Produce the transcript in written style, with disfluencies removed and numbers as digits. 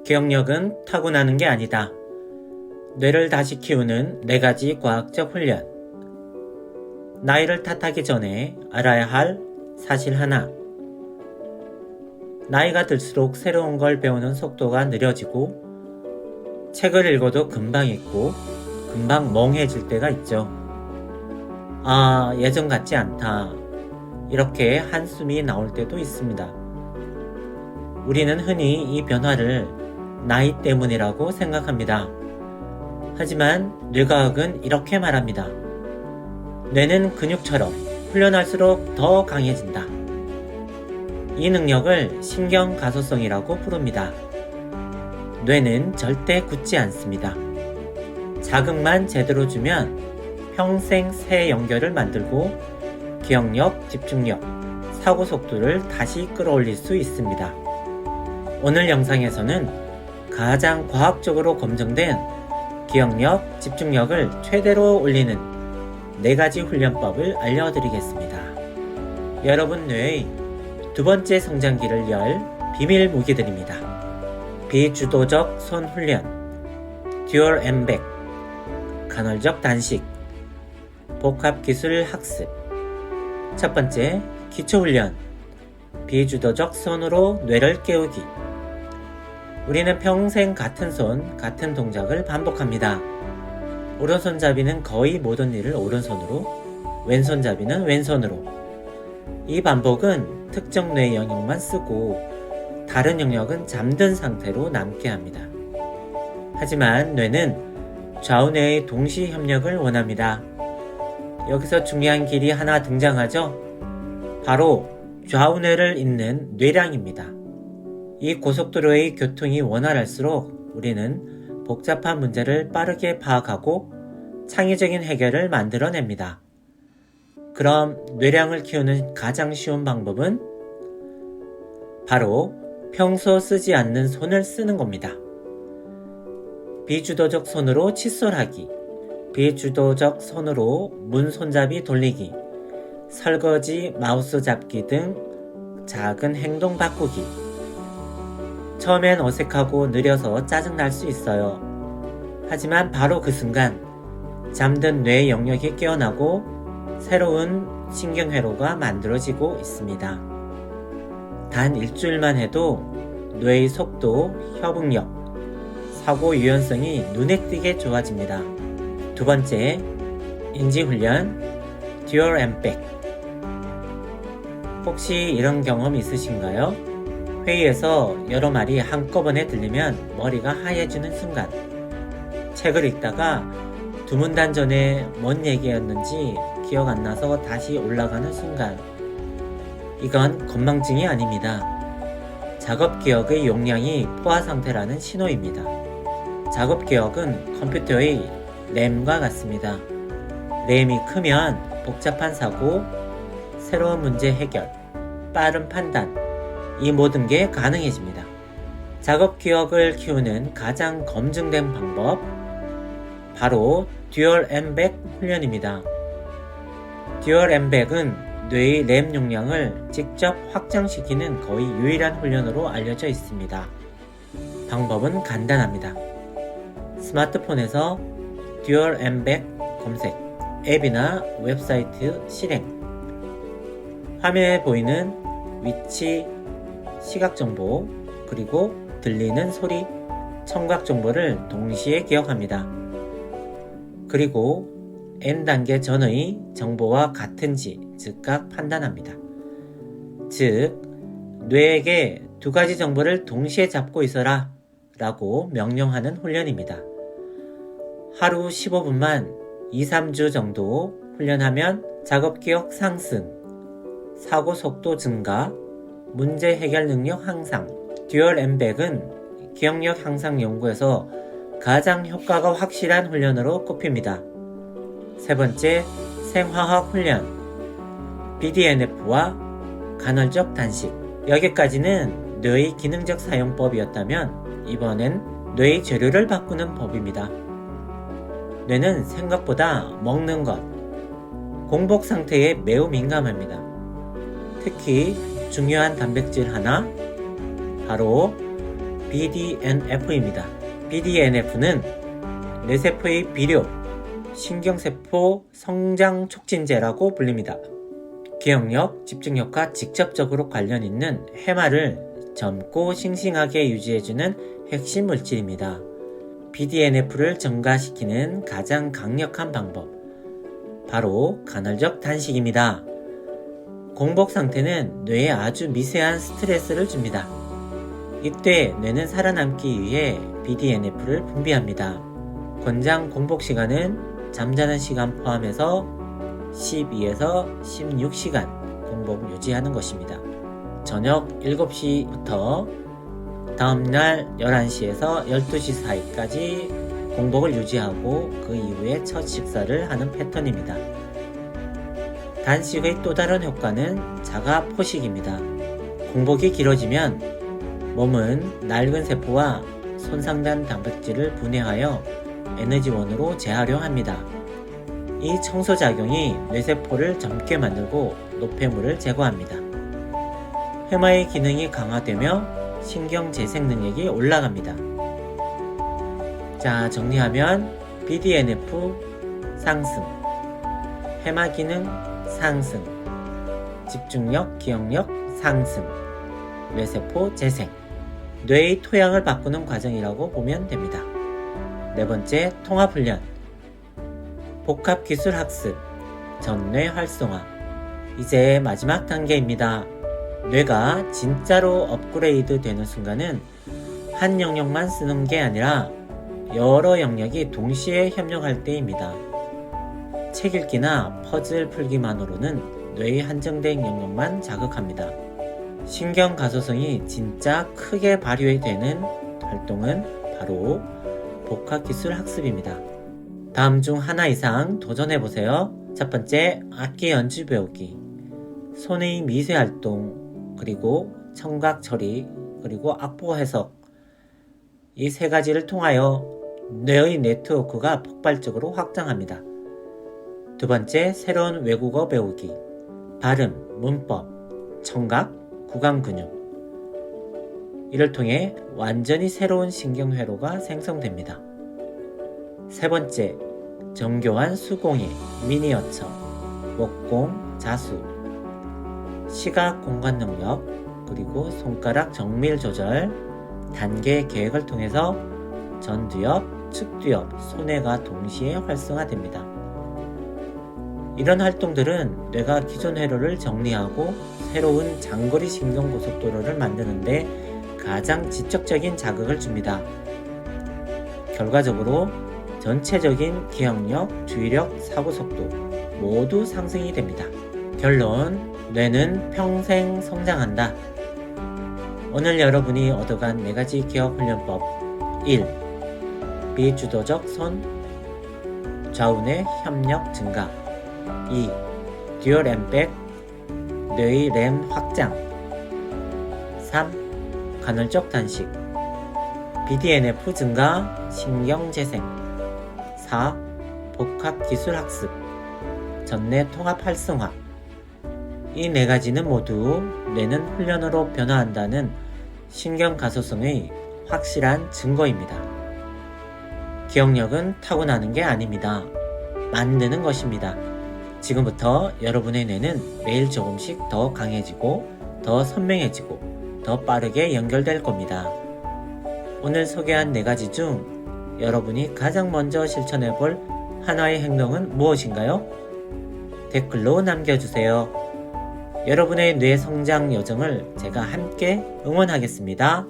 기억력은 타고나는 게 아니다. 뇌를 다시 키우는 4가지 과학적 훈련. 나이를 탓하기 전에 알아야 할 사실 하나. 나이가 들수록 새로운 걸 배우는 속도가 느려지고 책을 읽어도 금방 읽고 금방 멍해질 때가 있죠. 아, 예전 같지 않다. 이렇게 한숨이 나올 때도 있습니다. 우리는 흔히 이 변화를 나이 때문이라고 생각합니다. 하지만 뇌과학은 이렇게 말합니다. 뇌는 근육처럼 훈련할수록 더 강해진다. 이 능력을 신경가소성이라고 부릅니다. 뇌는 절대 굳지 않습니다. 자극만 제대로 주면 평생 새 연결을 만들고 기억력, 집중력, 사고 속도를 다시 끌어올릴 수 있습니다. 오늘 영상에서는 가장 과학적으로 검증된 기억력, 집중력을 최대로 올리는 4가지 훈련법을 알려드리겠습니다. 여러분 뇌의 2번째 성장기를 열 비밀 무기들입니다. 비주도적 손 훈련, 듀얼 엠백, 간헐적 단식, 복합기술 학습. 첫 번째, 기초훈련, 비주도적 손으로 뇌를 깨우기. 우리는 평생 같은 손, 같은 동작을 반복합니다. 오른손잡이는 거의 모든 일을 오른손으로, 왼손잡이는 왼손으로. 이 반복은 특정 뇌 영역만 쓰고 다른 영역은 잠든 상태로 남게 합니다. 하지만 뇌는 좌우뇌의 동시 협력을 원합니다. 여기서 중요한 길이 하나 등장하죠? 바로 좌우뇌를 잇는 뇌량입니다. 이 고속도로의 교통이 원활할수록 우리는 복잡한 문제를 빠르게 파악하고 창의적인 해결을 만들어냅니다. 그럼 뇌량을 키우는 가장 쉬운 방법은 바로 평소 쓰지 않는 손을 쓰는 겁니다. 비주도적 손으로 칫솔하기, 비주도적 손으로 문 손잡이 돌리기, 설거지, 마우스 잡기 등 작은 행동 바꾸기. 처음엔 어색하고 느려서 짜증날 수 있어요. 하지만 바로 그 순간 잠든 뇌 영역이 깨어나고 새로운 신경회로가 만들어지고 있습니다. 단 일주일만 해도 뇌의 속도, 협응력, 사고 유연성이 눈에 띄게 좋아집니다. 2번째, 인지훈련, 듀얼 엠백. 혹시 이런 경험 있으신가요? 회의에서 여러 말이 한꺼번에 들리면 머리가 하얘지는 순간, 책을 읽다가 2문단 전에 뭔 얘기였는지 기억 안 나서 다시 올라가는 순간, 이건 건망증이 아닙니다. 작업 기억의 용량이 포화 상태라는 신호입니다. 작업 기억은 컴퓨터의 램과 같습니다. 램이 크면 복잡한 사고, 새로운 문제 해결, 빠른 판단, 이 모든 게 가능해집니다. 작업 기억을 키우는 가장 검증된 방법, 바로 듀얼 엠백 훈련입니다. 듀얼 엠백은 뇌의 램 용량을 직접 확장시키는 거의 유일한 훈련으로 알려져 있습니다. 방법은 간단합니다. 스마트폰에서 듀얼 엠백 검색, 앱이나 웹사이트 실행, 화면에 보이는 위치, 시각 정보, 그리고 들리는 소리, 청각 정보를 동시에 기억합니다. 그리고 N단계 전의 정보와 같은지 즉각 판단합니다. 즉, 뇌에게 2가지 정보를 동시에 잡고 있어라 라고 명령하는 훈련입니다. 하루 15분만 2-3주 정도 훈련하면 작업기억 상승, 사고 속도 증가, 문제 해결 능력 향상. 듀얼 엠백은 기억력 향상 연구에서 가장 효과가 확실한 훈련으로 꼽힙니다. 3번째, 생화학 훈련, BDNF와 간헐적 단식. 여기까지는 뇌의 기능적 사용법이었다면 이번엔 뇌의 재료를 바꾸는 법입니다. 뇌는 생각보다 먹는 것, 공복 상태에 매우 민감합니다. 특히 중요한 단백질 하나, 바로 BDNF입니다. BDNF는 뇌세포의 비료, 신경세포 성장 촉진제라고 불립니다. 기억력, 집중력과 직접적으로 관련 있는 해마를 젊고 싱싱하게 유지해주는 핵심 물질입니다. BDNF를 증가시키는 가장 강력한 방법, 바로 간헐적 단식입니다. 공복 상태는 뇌에 아주 미세한 스트레스를 줍니다. 이때 뇌는 살아남기 위해 BDNF를 분비합니다. 권장 공복 시간은 잠자는 시간 포함해서 12에서 16시간 공복 유지하는 것입니다. 저녁 7시부터 다음날 11시에서 12시 사이까지 공복을 유지하고 그 이후에 첫 식사를 하는 패턴입니다. 단식의 또 다른 효과는 자가 포식입니다. 공복이 길어지면 몸은 낡은 세포와 손상된 단백질을 분해하여 에너지원으로 재활용합니다. 이 청소작용이 뇌세포를 젊게 만들고 노폐물을 제거합니다. 해마의 기능이 강화되며 신경재생 능력이 올라갑니다. 자, 정리하면 BDNF 상승, 해마 기능 상승, 집중력, 기억력 상승, 뇌세포 재생, 뇌의 토양을 바꾸는 과정이라고 보면 됩니다. 네 번째, 통합훈련, 복합기술학습, 전뇌 활성화. 이제 마지막 단계입니다. 뇌가 진짜로 업그레이드 되는 순간은 한 영역만 쓰는 게 아니라 여러 영역이 동시에 협력할 때입니다. 책 읽기나 퍼즐 풀기만으로는 뇌의 한정된 영역만 자극합니다. 신경 가소성이 진짜 크게 발휘되는 활동은 바로 복합기술 학습입니다. 다음 중 하나 이상 도전해보세요. 첫 번째, 악기 연주 배우기, 손의 미세 활동, 그리고 청각 처리, 그리고 악보 해석. 이 세 가지를 통하여 뇌의 네트워크가 폭발적으로 확장합니다. 두 번째, 새로운 외국어 배우기, 발음, 문법, 청각, 구강 근육. 이를 통해 완전히 새로운 신경회로가 생성됩니다. 세 번째, 정교한 수공예, 미니어처, 목공, 자수, 시각 공간 능력, 그리고 손가락 정밀 조절, 단계 계획을 통해서 전두엽, 측두엽, 손해가 동시에 활성화됩니다. 이런 활동들은 뇌가 기존 회로를 정리하고 새로운 장거리 신경고속도로를 만드는데 가장 직접적인 자극을 줍니다. 결과적으로 전체적인 기억력, 주의력, 사고속도 모두 상승이 됩니다. 결론, 뇌는 평생 성장한다. 오늘 여러분이 얻어간 4가지 기억훈련법. 1. 비주도적 손, 좌우뇌 협력 증가. 2. 듀얼 앤백, 뇌의 램 확장. 3. 간헐적 단식, BDNF 증가, 신경재생. 4. 복합기술학습, 전뇌 통합 활성화. 이 4가지는 모두 뇌는 훈련으로 변화한다는 신경가소성의 확실한 증거입니다. 기억력은 타고나는 게 아닙니다. 만드는 것입니다. 지금부터 여러분의 뇌는 매일 조금씩 더 강해지고 더 선명해지고 더 빠르게 연결될 겁니다. 오늘 소개한 4가지 중 여러분이 가장 먼저 실천해볼 하나의 행동은 무엇인가요? 댓글로 남겨주세요. 여러분의 뇌 성장 여정을 제가 함께 응원하겠습니다.